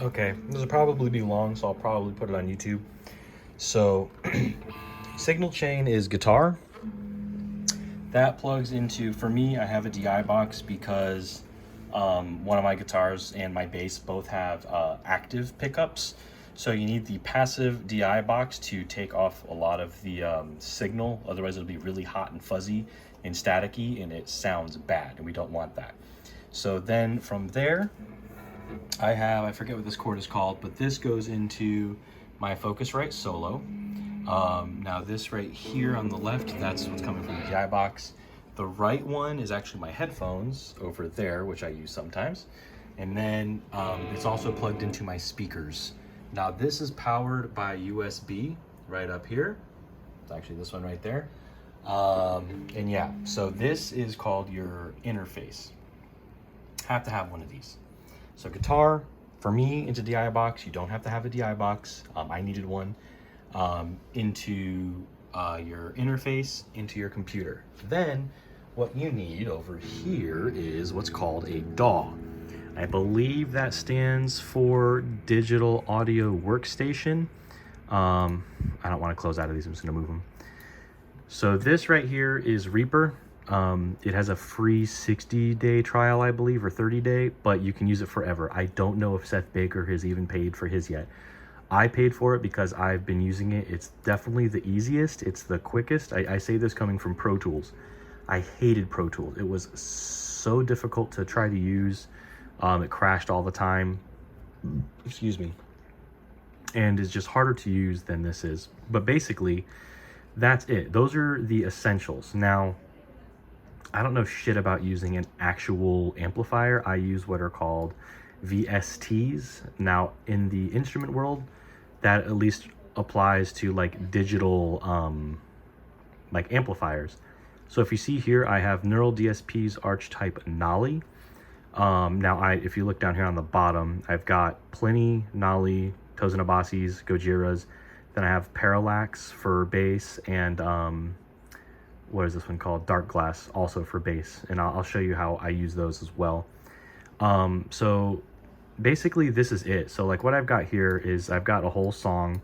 Okay, this will probably be long, so I'll probably put it on YouTube. So, signal chain is guitar. That plugs into, for me, I have a DI box because one of my guitars and my bass both have active pickups. So you need the passive DI box to take off a lot of the signal. Otherwise, it'll be really hot and fuzzy and staticky, and it sounds bad, and we don't want that. So then from there, I forget what this chord is called, but this goes into my Focusrite Solo. Now this right here on the left, that's what's coming from the DI box. The right one is actually my headphones over there, which I use sometimes. And then it's also plugged into my speakers. Now this is powered by USB right up here. It's actually this one right there. And yeah, so this is called your interface. Have to have one of these. So guitar, for me, into DI box. You don't have to have a DI box. I needed one. Into your interface, into your computer. Then what you need over here is what's called a DAW. I believe that stands for Digital Audio Workstation. I don't want to close out of these, I'm just gonna move them. So this right here is Reaper. It has a free 60-day trial, I believe, or 30-day, but you can use it forever. I don't know if Seth Baker has even paid for his yet. I paid for it because I've been using it. It's definitely the easiest. It's the quickest. I say this coming from Pro Tools. I hated Pro Tools. It was so difficult to try to use. It crashed all the time. Excuse me. And is just harder to use than this is. But basically, that's it. Those are the essentials. Now, I don't know shit about using an actual amplifier. I use what are called VSTs. Now, in the instrument world, that at least applies to like digital like amplifiers. So if you see here, I have Neural DSP's Arch Type Nolly. Now, if you look down here on the bottom, I've got Plini, Nolly, Tosin Gojiras. Then I have Parallax for bass, and what is this one called? Dark Glass, also for bass. And I'll show you how I use those as well. So basically this is it. So like what I've got here is I've got a whole song.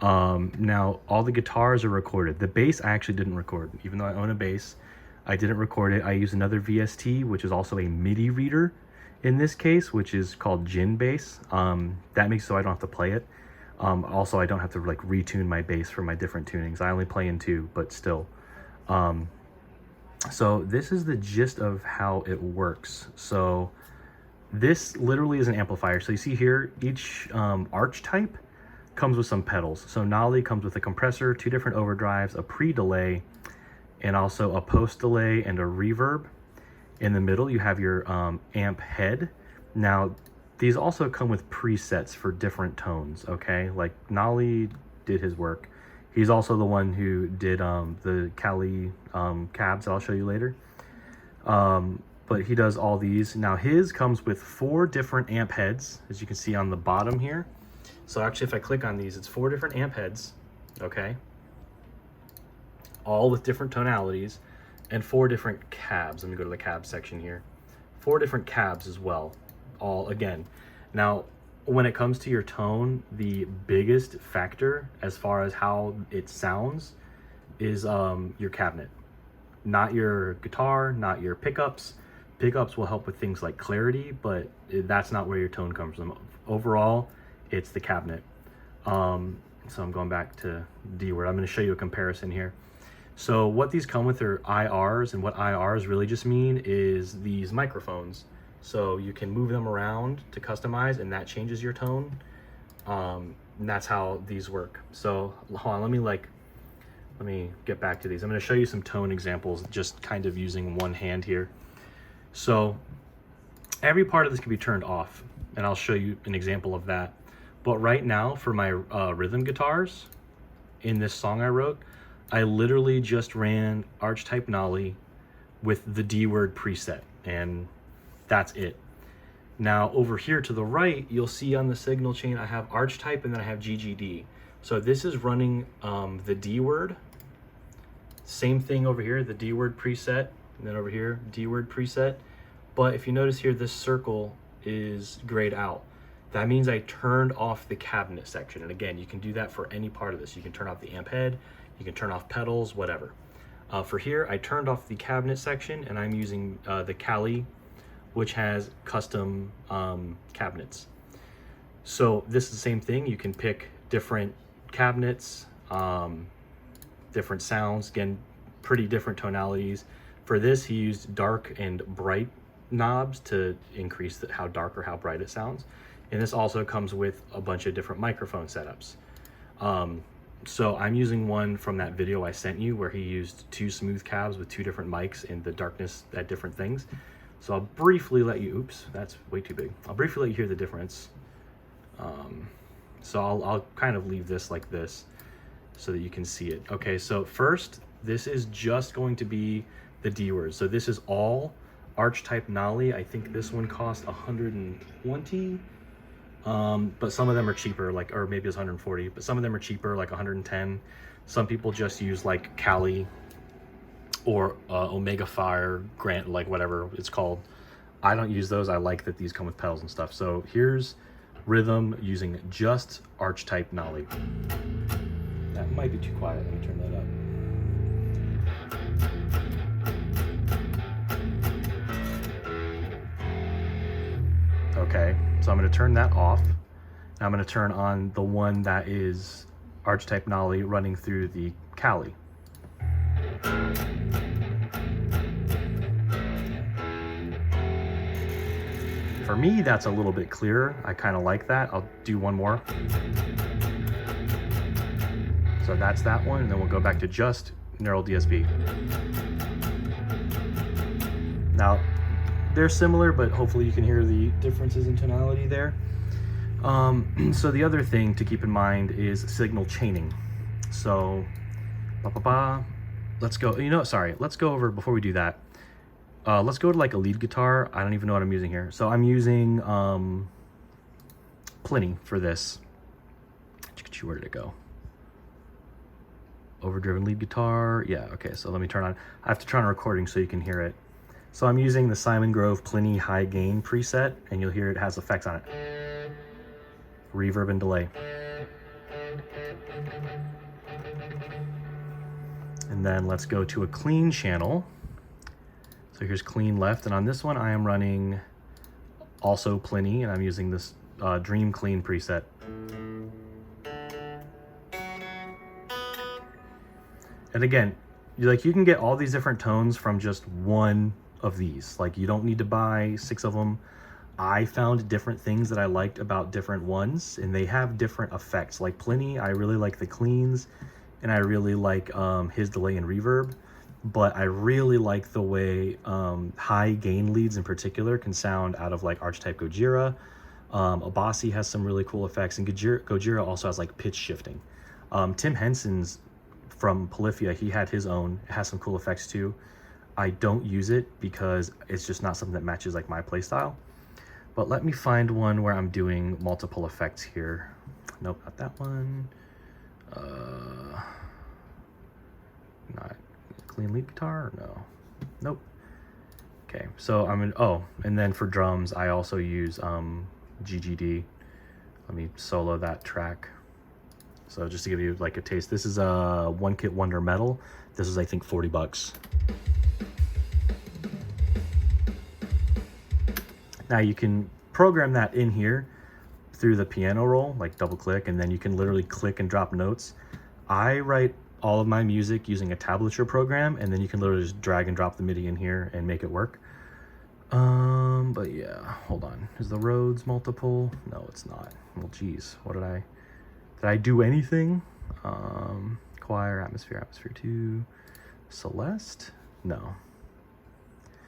Now all the guitars are recorded. The bass I actually didn't record. Even though I own a bass, I didn't record it. I use another VST, which is also a MIDI reader in this case, which is called Gin Bass. That makes it so I don't have to play it. Also, I don't have to like retune my bass for my different tunings. I only play in two, but still. So this is the gist of how it works. So this literally is an amplifier. So you see here, each arch type comes with some pedals. So Nolly comes with a compressor, 2 different overdrives, a pre-delay, and also a post-delay and a reverb. In the middle, you have your amp head. Now, these also come with presets for different tones, okay? Like Nolly did his work. He's also the one who did the Kali cabs that I'll show you later. But he does all these. Now his comes with 4 different amp heads, as you can see on the bottom here. So actually if I click on these, it's 4 different amp heads, okay? All with different tonalities, and 4 different cabs. Let me go to the cab section here. 4 different cabs as well, all again. Now, when it comes to your tone, the biggest factor as far as how it sounds is your cabinet. Not your guitar, not your pickups. Pickups will help with things like clarity, but that's not where your tone comes from. Overall, it's the cabinet. So I'm going back to D-Word. I'm going to show you a comparison here. So what these come with are IRs, and what IRs really just mean is these microphones. So you can move them around to customize, and that changes your tone. And that's how these work. So hold on, let me get back to these. I'm going to show you some tone examples, just kind of using one hand here. So every part of this can be turned off, and I'll show you an example of that. But right now, for my rhythm guitars, in this song I wrote, I literally just ran Arch Type Nolly with the D-Word preset, and that's it. Now over here to the right, you'll see on the signal chain, I have Arch Type and then I have GGD. So this is running the D-Word. Same thing over here, the D-Word preset, and then over here, D-Word preset. But if you notice here, this circle is grayed out. that means I turned off the cabinet section. And again, you can do that for any part of this. You can turn off the amp head, you can turn off pedals, whatever. For here, I turned off the cabinet section, and I'm using the Kali, which has custom cabinets. So this is the same thing. You can pick different cabinets, different sounds, again, pretty different tonalities. For this, he used dark and bright knobs to increase how dark or how bright it sounds. And this also comes with a bunch of different microphone setups. So I'm using one from that video I sent you where he used 2 smooth cabs with 2 different mics and the darkness at different things. So I'll briefly let you, oops, that's way too big. I'll briefly let you hear the difference. So I'll kind of leave this like this so that you can see it. Okay, so first, this is just going to be the D word. So this is all Arch Type Nolly. I think this one cost 120. But some of them are cheaper, like, or maybe it's 140, but some of them are cheaper, like 110. Some people just use like Kali or Omega Fire, Grant, like whatever it's called. I don't use those. I like that these come with pedals and stuff. So here's rhythm using just Arch Type Nolly. That might be too quiet. Let me turn that up. Okay, so I'm going to turn that off. I'm going to turn on the one that is Arch Type Nolly running through the Kali. For me, that's a little bit clearer. I kind of like that. I'll do one more. So that's that one, and then we'll go back to just Neural DSP. Now, they're similar, but hopefully you can hear the differences in tonality there. So the other thing to keep in mind is signal chaining. So, let's go, let's go over, before we do that, let's go to like a lead guitar. I don't even know what I'm using here. So I'm using Plini for this. Where did it go? Overdriven lead guitar. Yeah, okay, so let me turn on, I have to turn on recording so you can hear it. So I'm using the Simon Grove Plini high gain preset, and you'll hear it has effects on it. Reverb and delay. And then let's go to a clean channel. So here's clean left, and on this one I am running also Plini, and I'm using this Dream Clean preset. And again, you can get all these different tones from just one of these. Like, you don't need to buy 6 of them. I found different things that I liked about different ones, and they have different effects. Like Plini, I really like the cleans, and I really like his delay and reverb, but I really like the way high gain leads in particular can sound out of like Arch Type Gojira. Abasi has some really cool effects, and Gojira also has like pitch shifting. Tim Henson's from Polyphia, he had his own, it has some cool effects too. I don't use it because it's just not something that matches like my play style. But let me find one where I'm doing multiple effects here. Nope, not that one. Not clean lead guitar, no. Nope. Okay, so I'm in, oh, and then for drums, I also use GGD. Let me solo that track. So just to give you like a taste, this is a One Kit Wonder Metal. This is, I think, 40 bucks. Now you can program that in here through the piano roll, like double click, and then you can literally click and drop notes. I write all of my music using a tablature program, and then you can literally just drag and drop the MIDI in here and make it work. But yeah, hold on. Is the Rhodes multiple? No, it's not. Well, geez, what did I do anything? Choir, Atmosphere 2, Celeste? No.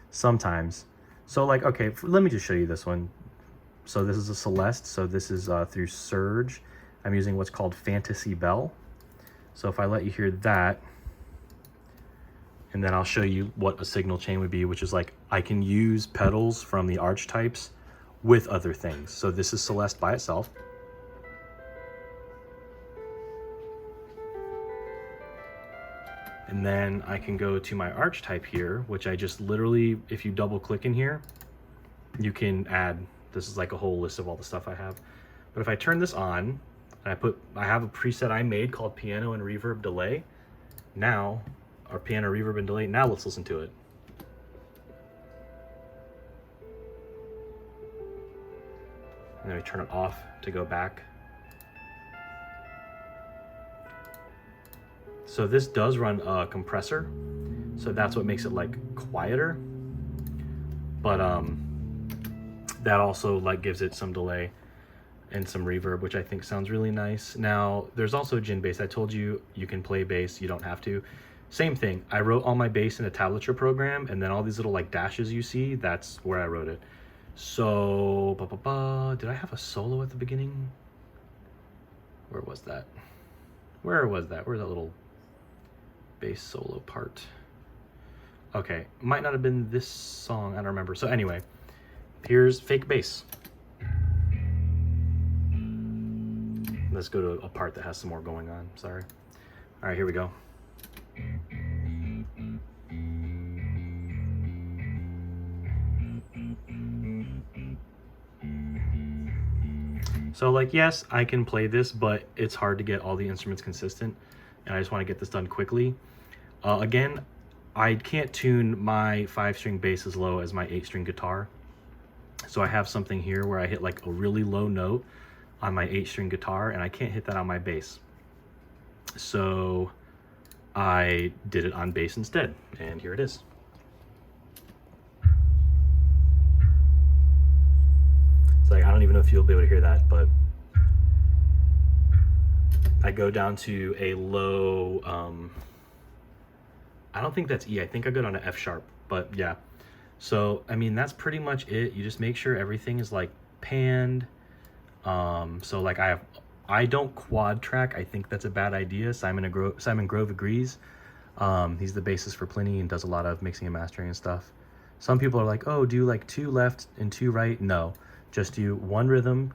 Sometimes. So like, okay, let me just show you this one. So this is a Celeste. So this is through Surge. I'm using what's called Fantasy Bell. So if I let you hear that, and then I'll show you what a signal chain would be, which is like, I can use pedals from the Arch types with other things. So this is Celeste by itself. And then I can go to my Arch type here, which I just literally, if you double click in here, you can add This is like a whole list of all the stuff I have. But if I turn this on, and I have a preset I made called piano and reverb delay. Now, or piano reverb and delay. Now let's listen to it. And then we turn it off to go back. So this does run a compressor, so that's what makes it like quieter. But that also like gives it some delay and some reverb, which I think sounds really nice. Now there's also Gin Bass. I told you you can play bass, you don't have to. Same thing, I wrote all my bass in a tablature program, and then all these little like dashes you see, that's where I wrote it. So did I have a solo at the beginning? Where was that? Where's that little bass solo part? Okay, might not have been this song, I don't remember. So anyway, here's fake bass. Let's go to a part that has some more going on, sorry. All right, here we go. So like, yes, I can play this, but it's hard to get all the instruments consistent, and I just want to get this done quickly. Again, I can't tune my 5-string bass as low as my 8-string guitar. So I have something here where I hit like a really low note on my 8-string guitar, and I can't hit that on my bass. So I did it on bass instead, and here it is. It's like, I don't even know if you'll be able to hear that, but I go down to a low, I don't think that's E, I think I go down to F sharp, but yeah. So, I mean, that's pretty much it. You just make sure everything is like panned. So like I don't quad track. I think that's a bad idea. Simon Grove agrees. He's the bassist for Plini and does a lot of mixing and mastering and stuff. Some people are like, oh, do like 2 left and 2 right? No, just do 1 rhythm,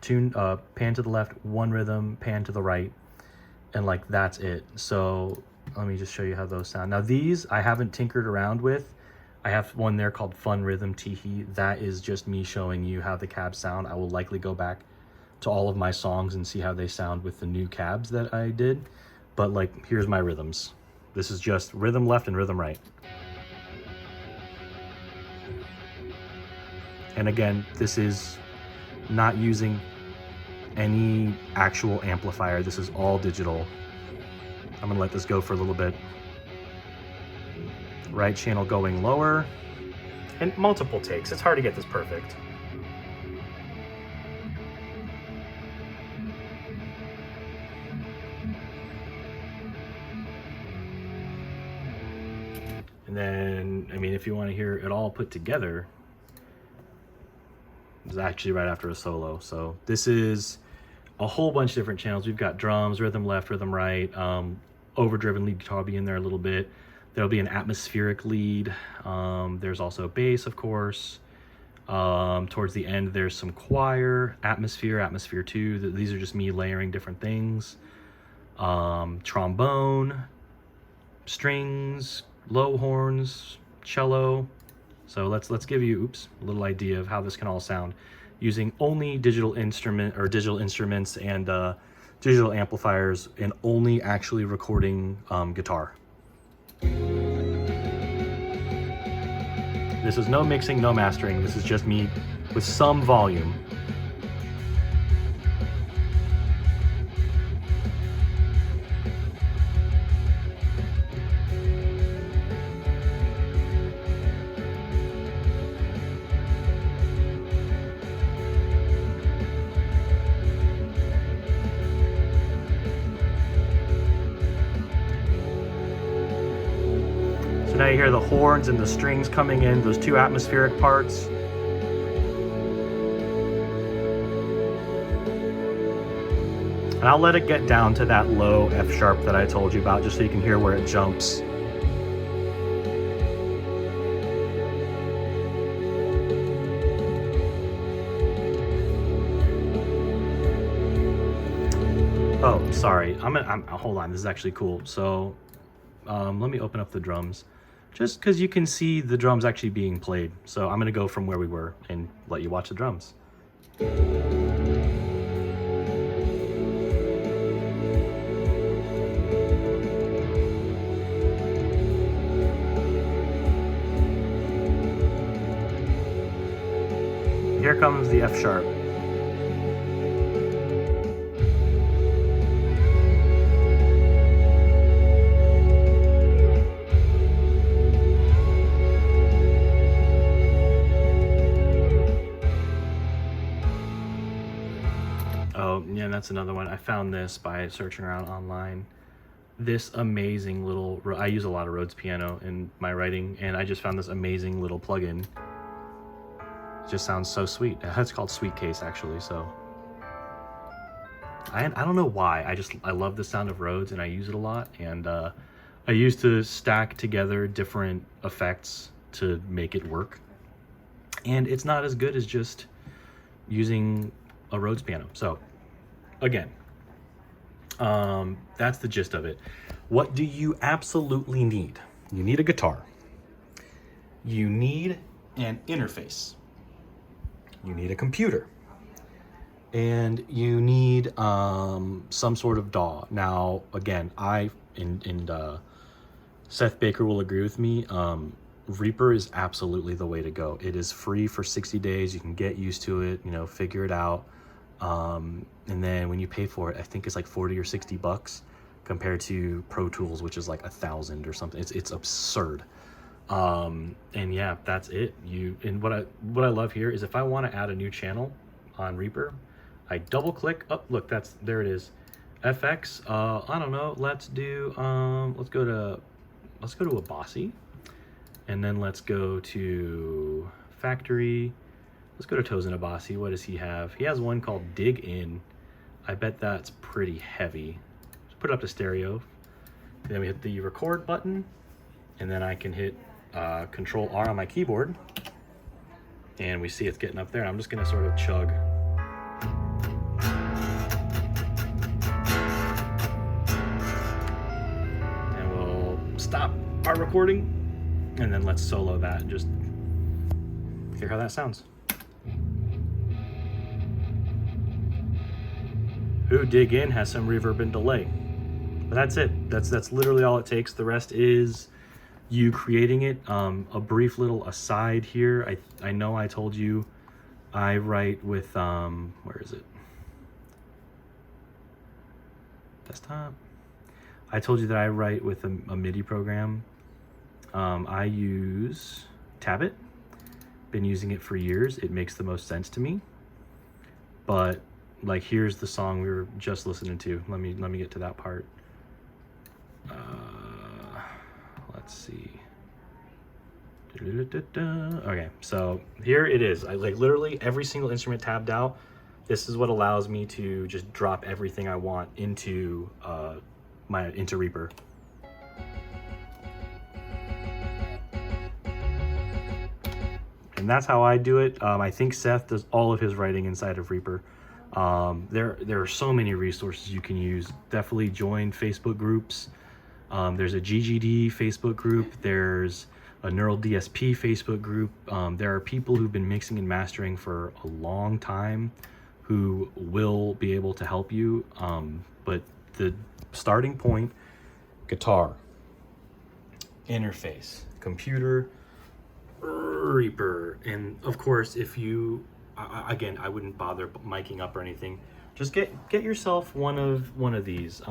pan to the left, 1 rhythm, pan to the right, and like that's it. So let me just show you how those sound. Now these I haven't tinkered around with. I have one there called Fun Rhythm Teehee. That is just me showing you how the cabs sound. I will likely go back to all of my songs and see how they sound with the new cabs that I did. But like, here's my rhythms. This is just rhythm left and rhythm right. And again, this is not using any actual amplifier. This is all digital. I'm gonna let this go for a little bit. Right channel going lower, and multiple takes. It's hard to get this perfect. And then, I mean, if you want to hear it all put together, it's actually right after a solo. So this is a whole bunch of different channels. We've got drums, rhythm left, rhythm right, overdriven lead guitar will be in there a little bit. There'll be an atmospheric lead. There's also bass, of course. Towards the end, there's some choir, atmosphere 2. These are just me layering different things. Trombone, strings, low horns, cello. So let's give you a little idea of how this can all sound using only digital instruments and digital amplifiers, and only actually recording guitar. This is no mixing, no mastering. This is just me with some volume. Now you hear the horns and the strings coming in, those 2 atmospheric parts. And I'll let it get down to that low F sharp that I told you about, just so you can hear where it jumps. Oh, sorry, hold on, this is actually cool. So let me open up the drums, just because you can see the drums actually being played. So I'm gonna go from where we were and let you watch the drums. Here comes the F sharp. Oh, yeah, that's another one. I found this by searching around online. This amazing little, I use a lot of Rhodes piano in my writing, and I just found this amazing little plugin. It just sounds so sweet. It's called Sweet Case, actually, so. I don't know why, I love the sound of Rhodes, and I use it a lot, and I used to stack together different effects to make it work. And it's not as good as just using a Rhodes piano. So again, that's the gist of it. What do you absolutely need? You need a guitar. You need an interface. You need a computer. And you need some sort of DAW. Now, again, Seth Baker will agree with me. Reaper is absolutely the way to go. It is free for 60 days. You can get used to it, figure it out. And then when you pay for it, I think it's like 40 or 60 bucks compared to Pro Tools, which is like 1,000 or something. It's absurd. And yeah, that's it. And what I love here is if I want to add a new channel on Reaper, I double click. Oh, look, there it is. FX. I don't know. Let's go to Abasi. And then let's go to Factory. Let's go to Tosin Abasi. What does he have? He has one called Dig In. I bet that's pretty heavy. Just put it up to stereo. And then we hit the record button. And then I can hit Control R on my keyboard. And we see it's getting up there. And I'm just going to sort of chug. And we'll stop our recording. And then let's solo that and just hear how that sounds. Ooh, Dig In has some reverb and delay. But that's it. That's literally all it takes. The rest is you creating it. A brief little aside here. I know I told you I write with, where is it? Desktop. I told you that I write with a MIDI program. I use Tabit. Been using it for years. It makes the most sense to me. But like, here's the song we were just listening to. Let me get to that part. Let's see. Okay, so here it is. I like literally every single instrument tabbed out. This is what allows me to just drop everything I want into Reaper. And that's how I do it. I think Seth does all of his writing inside of Reaper. There are so many resources you can use. Definitely join Facebook groups. There's a GGD Facebook group. There's a Neural DSP Facebook group. There are people who've been mixing and mastering for a long time who will be able to help you. But the starting point, guitar, interface, computer, Reaper. And of course, if you, again, I wouldn't bother miking up or anything. Just get yourself one of these.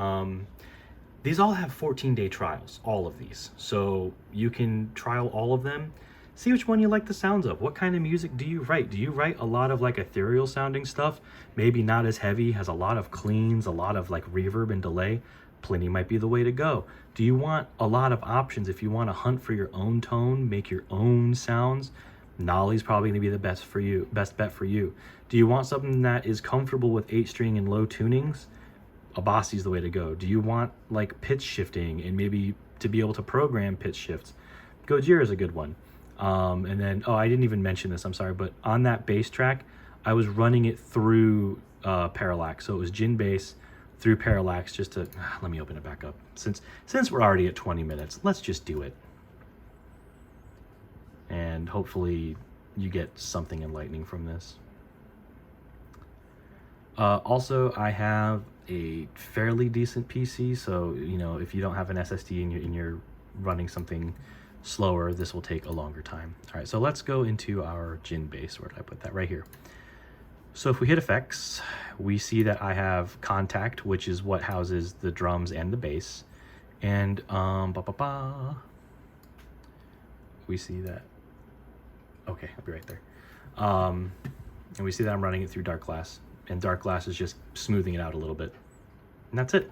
These all have 14-day trials, all of these. So you can trial all of them. See which one you like the sounds of. What kind of music do you write? Do you write a lot of like ethereal sounding stuff? Maybe not as heavy, has a lot of cleans, a lot of like reverb and delay. Plini might be the way to go. Do you want a lot of options? If you want to hunt for your own tone, make your own sounds, Nolly's probably going to be the best bet for you. Do you want something that is comfortable with 8-string and low tunings? Abasi's the way to go. Do you want like pitch shifting and maybe to be able to program pitch shifts? Gojira is a good one. And then, I didn't even mention this, I'm sorry, but on that bass track, I was running it through Parallax. So it was Jin bass through Parallax just to, let me open it back up. Since we're already at 20 minutes, let's just do it. And hopefully you get something enlightening from this. Also, I have a fairly decent PC, so you know, if you don't have an SSD and you're running something slower, this will take a longer time. All right, so let's go into our Jin bass. Where did I put that? Right here. So if we hit effects, we see that I have Kontakt, which is what houses the drums and the bass. And we see that, okay, I'll be right there. And we see that I'm running it through Dark Glass, and Dark Glass is just smoothing it out a little bit. And that's it.